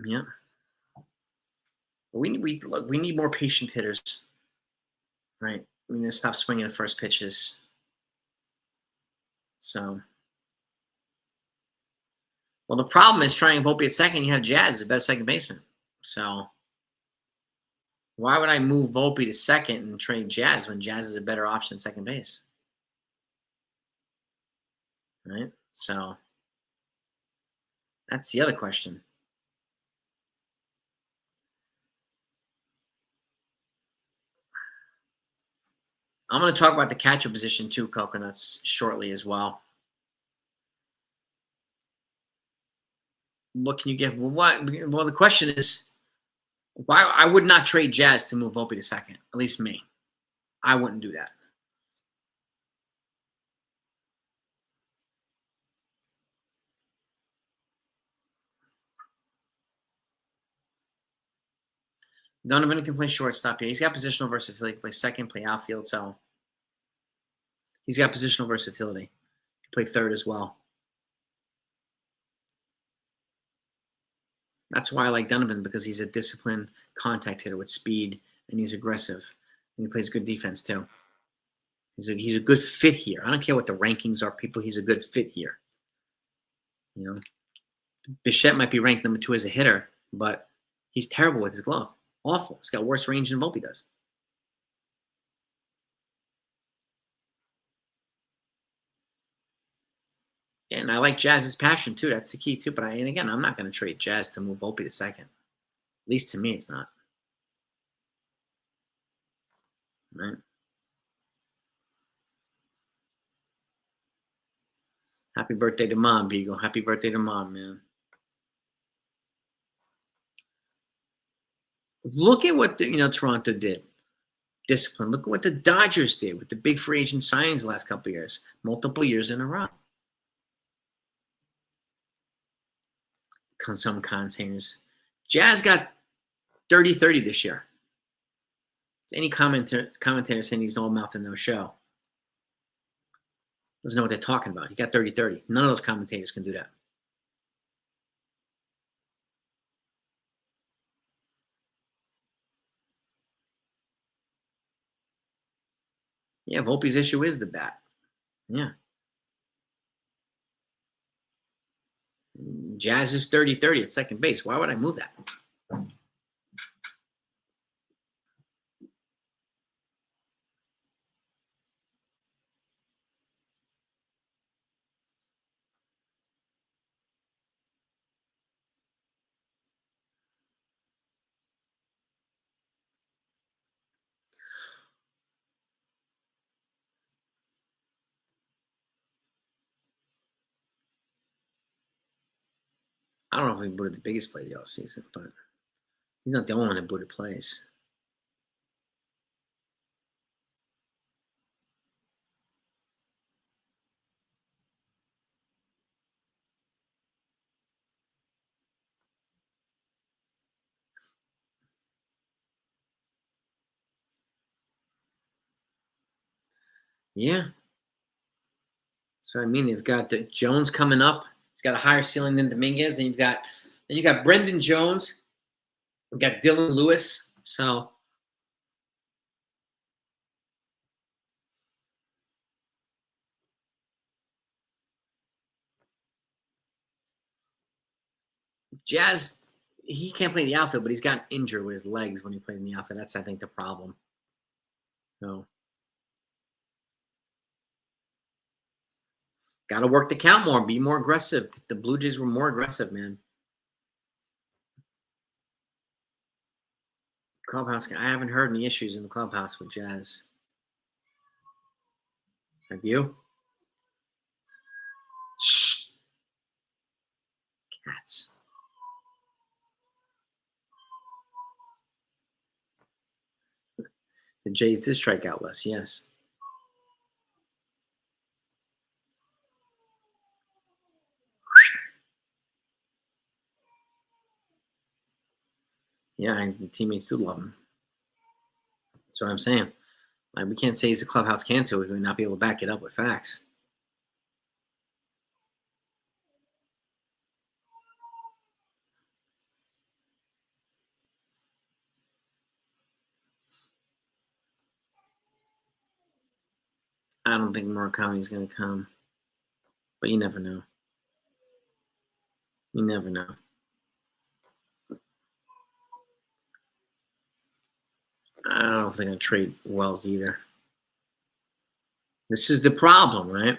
Yeah. We need more patient hitters, right? We need to stop swinging the first pitches. So, well, the problem is trying Volpe at second. You have Jazz as the best second baseman. So, why would I move Volpe to second and trade Jazz when Jazz is a better option at second base? Right? So, that's the other question. I'm going to talk about the catcher position too, Coconuts, shortly as well. What can you give? Well, Well, the question is, why I would not trade Jazz to move Volpe to second. At least me, I wouldn't do that. Donovan can play shortstop. Yeah, he's got positional versatility. He can play second, play outfield. So he's got positional versatility. He can play third as well. That's why I like Donovan, because he's a disciplined contact hitter with speed, and he's aggressive, and he plays good defense too. He's a good fit here. I don't care what the rankings are, people. He's a good fit here. You know, Bichette might be ranked number 2 as a hitter, but he's terrible with his glove. Awful. He's got worse range than Volpe does. And I like Jazz's passion too. That's the key too. But and again, I'm not going to trade Jazz to move Volpe to second. At least to me, it's not. Right? Happy birthday to Mom, Beagle. Happy birthday to Mom, man. Look at what Toronto did. Discipline. Look at what the Dodgers did with the big free agent signings the last couple of years. Multiple years in a row. Some commentators. Jazz got 30-30 this year. Any commentator saying he's all mouth and no show doesn't know what they're talking about. He got 30-30. None of those commentators can do that. Yeah, Volpe's issue is the bat. Yeah. Jazz is 30-30 at second base. Why would I move that? I don't know if he booted the biggest play of the offseason, but he's not the only one that booted plays. Yeah. So I mean, you've got Jones coming up. He's got a higher ceiling than Dominguez, and you got Brendan Jones. You've got Dylan Lewis. So Jazz, he can't play in the outfield, but he's gotten injured with his legs when he played in the outfield. That's, I think, the problem. So got to work the count more, be more aggressive. The Blue Jays were more aggressive, man. Clubhouse, I haven't heard any issues in the clubhouse with Jazz. Have you? Shh. Cats. The Jays did strike out less, yes. Yeah, and the teammates do love him. That's what I'm saying. Like, we can't say he's a clubhouse cancer. We would not be able to back it up with facts. I don't think Murakami's going to come. But you never know. You never know. I don't know if they're going to trade Wells either. This is the problem, right?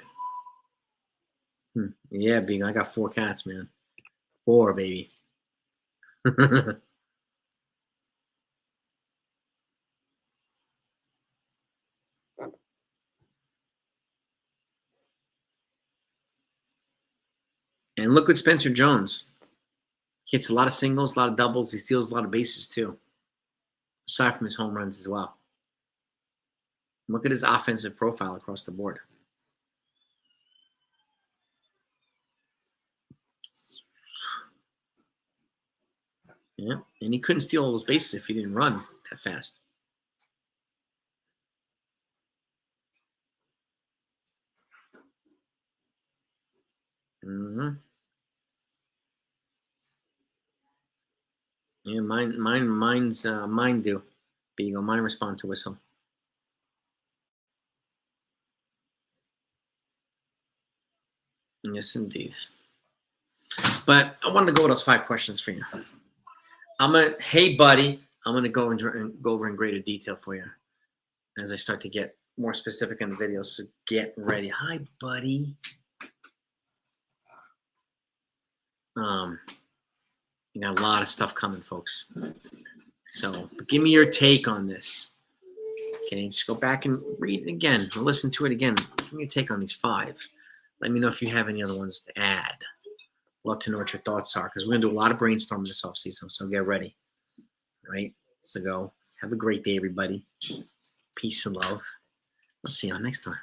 Yeah, Big. I got 4 cats, man. 4, baby. And look at Spencer Jones. He hits a lot of singles, a lot of doubles. He steals a lot of bases too, aside from his home runs as well. Look at his offensive profile across the board. Yeah, and he couldn't steal all those bases if he didn't run that fast. Mm-hmm. Yeah, mine do. But you go, mine respond to whistle. Yes, indeed. But I wanted to go with those 5 questions for you. Hey, buddy, I'm gonna go over in greater detail for you as I start to get more specific in the video. So get ready. Hi, buddy. You got a lot of stuff coming, folks. So give me your take on this. Okay, just go back and read it again, or listen to it again. Give me your take on these 5. Let me know if you have any other ones to add. Love to know what your thoughts are, because we're gonna do a lot of brainstorming this offseason. So get ready. All right. So go. Have a great day, everybody. Peace and love. I'll see you all next time.